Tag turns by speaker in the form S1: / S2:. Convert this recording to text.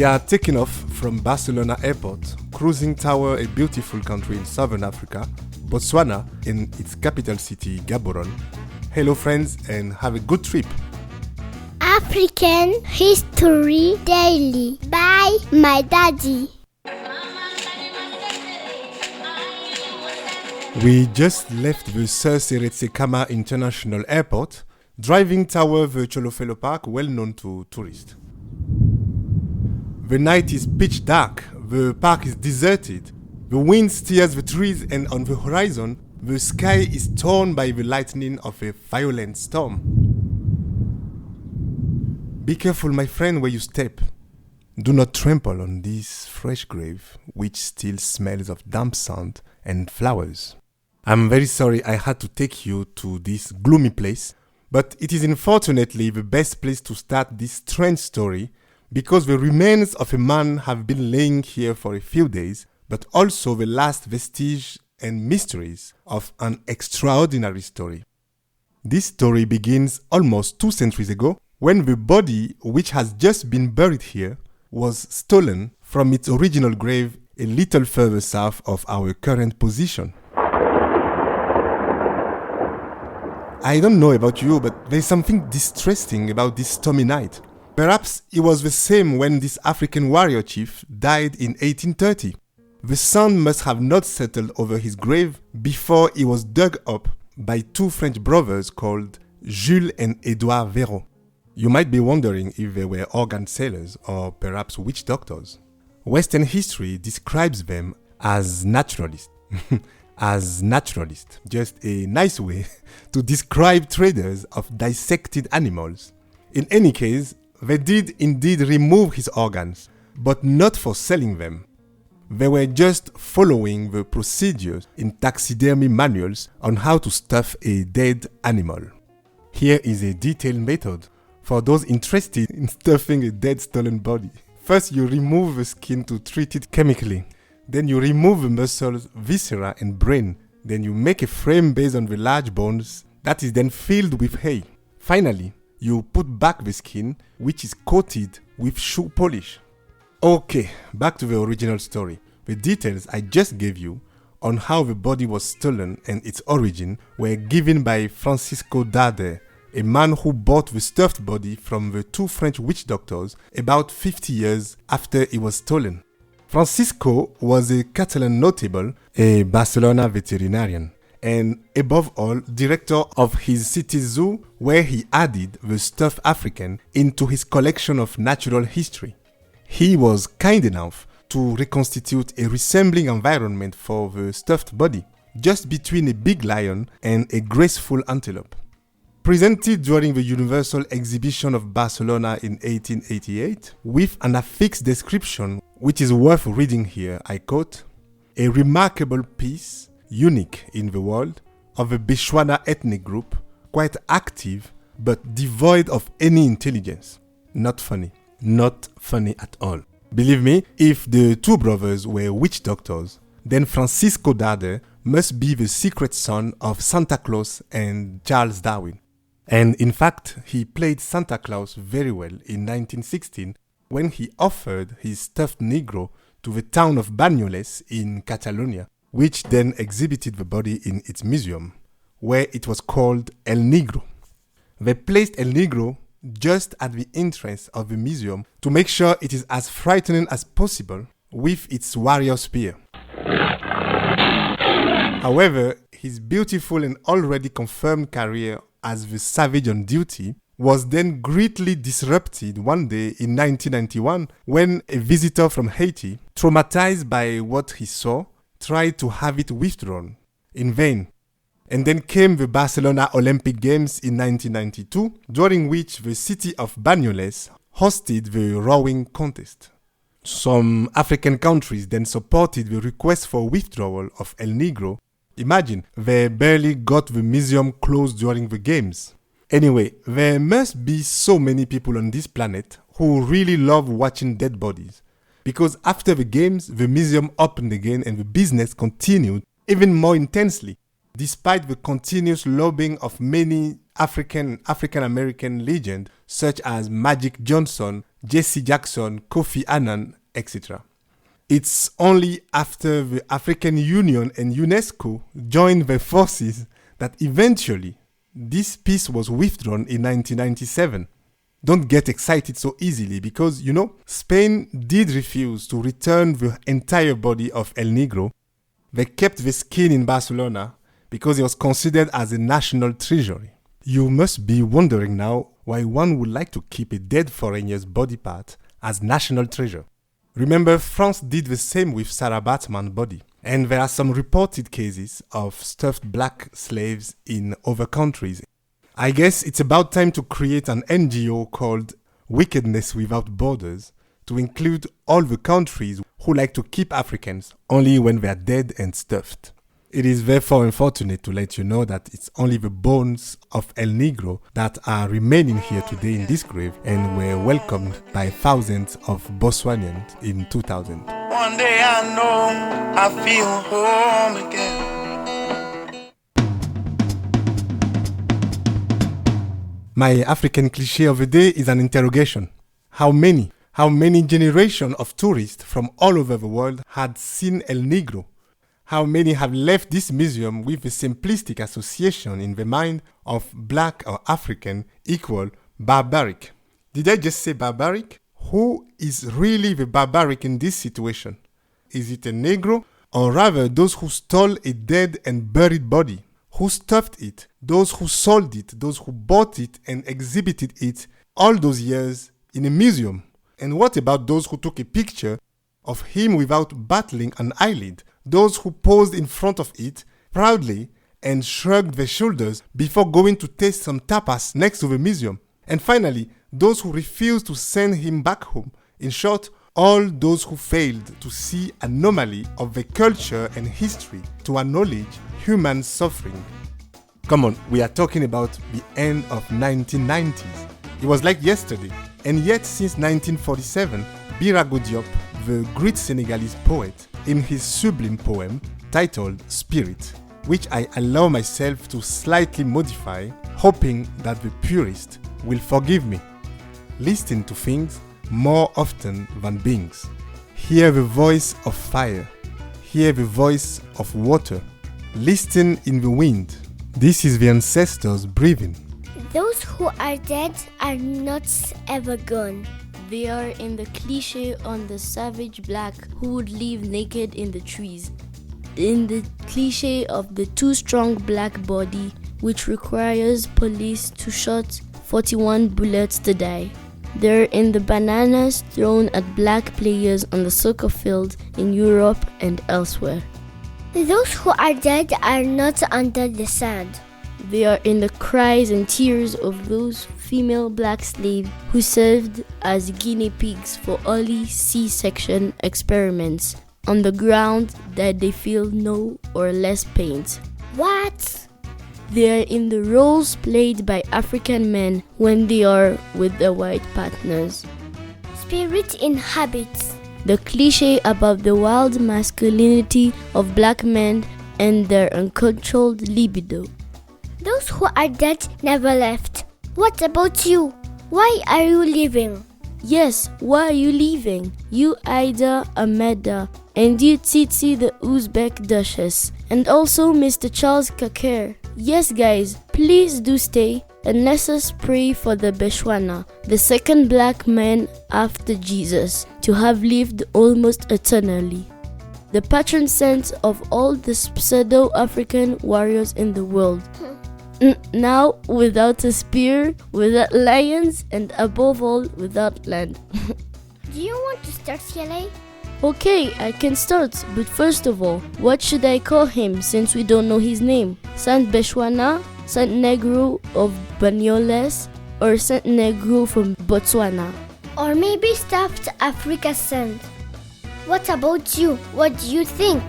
S1: We are taking off from Barcelona Airport, cruising toward a beautiful country in southern Africa, Botswana, in its capital city, Gaborone. Hello friends and have a good trip.
S2: African History Daily by my daddy.
S1: We just left the Sir Seretse Khama International Airport, driving toward the Cholofelo Park, well known to tourists. The night is pitch dark, the park is deserted, the wind steers the trees, and on the horizon, the sky is torn by the lightning of a violent storm. Be careful, my friend, where you step. Do not trample on this fresh grave, which still smells of damp sand and flowers. I'm very sorry I had to take you to this gloomy place, but it is unfortunately the best place to start this strange story because the remains of a man have been laying here for a few days, but also the last vestige and mysteries of an extraordinary story. This story begins almost 2 centuries ago when the body, which has just been buried here, was stolen from its original grave a little further south of our current position. I don't know about you, but there's something distressing about this stormy night. Perhaps it was the same when this African warrior chief died in 1830. The sun must have not settled over his grave before he was dug up by 2 French brothers called Jules and Edouard Véron. You might be wondering if they were organ sellers or perhaps witch doctors. Western history describes them as naturalists. Just a nice way to describe traders of dissected animals. In any case, they did indeed remove his organs, but not for selling them. They were just following the procedures in taxidermy manuals on how to stuff a dead animal. Here is a detailed method for those interested in stuffing a dead stolen body. First, you remove the skin to treat it chemically. Then you remove the muscles, viscera and brain. Then you make a frame based on the large bones that is then filled with hay. Finally, you put back the skin, which is coated with shoe polish. Okay, back to the original story. The details I just gave you on how the body was stolen and its origin were given by Francisco Darder, a man who bought the stuffed body from the 2 French witch doctors about 50 years after it was stolen. Francisco was a Catalan notable, a Barcelona veterinarian, and above all, director of his city zoo, where he added the stuffed African into his collection of natural history. He was kind enough to reconstitute a resembling environment for the stuffed body, just between a big lion and a graceful antelope. Presented during the Universal Exhibition of Barcelona in 1888, with an affixed description which is worth reading here, I quote, "A remarkable piece, unique in the world, of a Bechuana ethnic group, quite active but devoid of any intelligence. Not funny at all." Believe me, if the 2 brothers were witch doctors, then Francisco Darder must be the secret son of Santa Claus and Charles Darwin. And in fact, he played Santa Claus very well in 1916 when he offered his stuffed Negro to the town of Banyoles in Catalonia, which then exhibited the body in its museum, where it was called El Negro. They placed El Negro just at the entrance of the museum to make sure it is as frightening as possible with its warrior spear. However, his beautiful and already confirmed career as the savage on duty was then greatly disrupted one day in 1991 when a visitor from Haiti, traumatized by what he saw, tried to have it withdrawn. In vain. And then came the Barcelona Olympic Games in 1992, during which the city of Banyoles hosted the rowing contest. Some African countries then supported the request for withdrawal of El Negro. Imagine, they barely got the museum closed during the games. Anyway, there must be so many people on this planet who really love watching dead bodies. Because after the games, the museum opened again and the business continued even more intensely, despite the continuous lobbying of many African-American legends such as Magic Johnson, Jesse Jackson, Kofi Annan, etc. It's only after the African Union and UNESCO joined their forces that eventually this peace was withdrawn in 1997. Don't get excited so easily because, Spain did refuse to return the entire body of El Negro. They kept the skin in Barcelona because it was considered as a national treasury. You must be wondering now why one would like to keep a dead foreigner's body part as national treasure. Remember, France did the same with Sarah Baartman's body. And there are some reported cases of stuffed black slaves in other countries. I guess it's about time to create an NGO called Wickedness Without Borders to include all the countries who like to keep Africans only when they are dead and stuffed. It is therefore unfortunate to let you know that it's only the bones of El Negro that are remaining here today in this grave and were welcomed by thousands of Botswanians in 2000.
S3: One day I know I feel home again.
S1: My African cliché of the day is an interrogation. How many generations of tourists from all over the world had seen El Negro? How many have left this museum with a simplistic association in the mind of black or African equal barbaric? Did I just say barbaric? Who is really the barbaric in this situation? Is it a Negro, or rather those who stole a dead and buried body? Who stuffed it? Those who sold it? Those who bought it and exhibited it all those years in a museum? And what about those who took a picture of him without battling an eyelid? Those who posed in front of it proudly and shrugged their shoulders before going to taste some tapas next to the museum? And finally, those who refused to send him back home. In short, all those who failed to see anomaly of the culture and history to acknowledge human suffering. Come on, we are talking about the end of 1990s. It was like yesterday. And yet since 1947, Birago Diop, the great Senegalese poet, in his sublime poem titled Spirit, which I allow myself to slightly modify, hoping that the purist will forgive me. Listen to things more often than beings. Hear the voice of fire. Hear the voice of water. Listen in the wind. This is the ancestors breathing.
S2: Those who are dead are not ever gone.
S4: They are in the cliché on the savage black who would live naked in the trees. In the cliché of the too strong black body, which requires police to shoot 41 bullets to die. They're in the bananas thrown at black players on the soccer field in Europe and elsewhere.
S2: Those who are dead are not under the sand.
S4: They are in the cries and tears of those female black slaves who served as guinea pigs for early C-section experiments on the ground that they feel no or less pain.
S2: What?
S4: They are in the roles played by African men when they are with their white partners.
S2: Spirit inhabits.
S4: The cliché about the wild masculinity of black men and their uncontrolled libido.
S2: Those who are dead never left. What about you? Why are you leaving?
S4: Yes, why are you leaving? You Ida Ameda, and you Tsitsi the Uzbek Duchess, and also Mr. Charles Kaker. Yes guys, please do stay and let us pray for the Bechuana, the second black man after Jesus, to have lived almost eternally. The patron saint of all the pseudo-African warriors in the world. Now without a spear, without lions, and above all without land.
S2: Do you want to start CLA?
S4: Okay, I can start, but first of all, what should I call him since we don't know his name? Saint Bechuana, Saint Negro of Banyoles, or Saint Negro from Botswana?
S2: Or maybe stuffed Africa Saint. What about you? What do you think?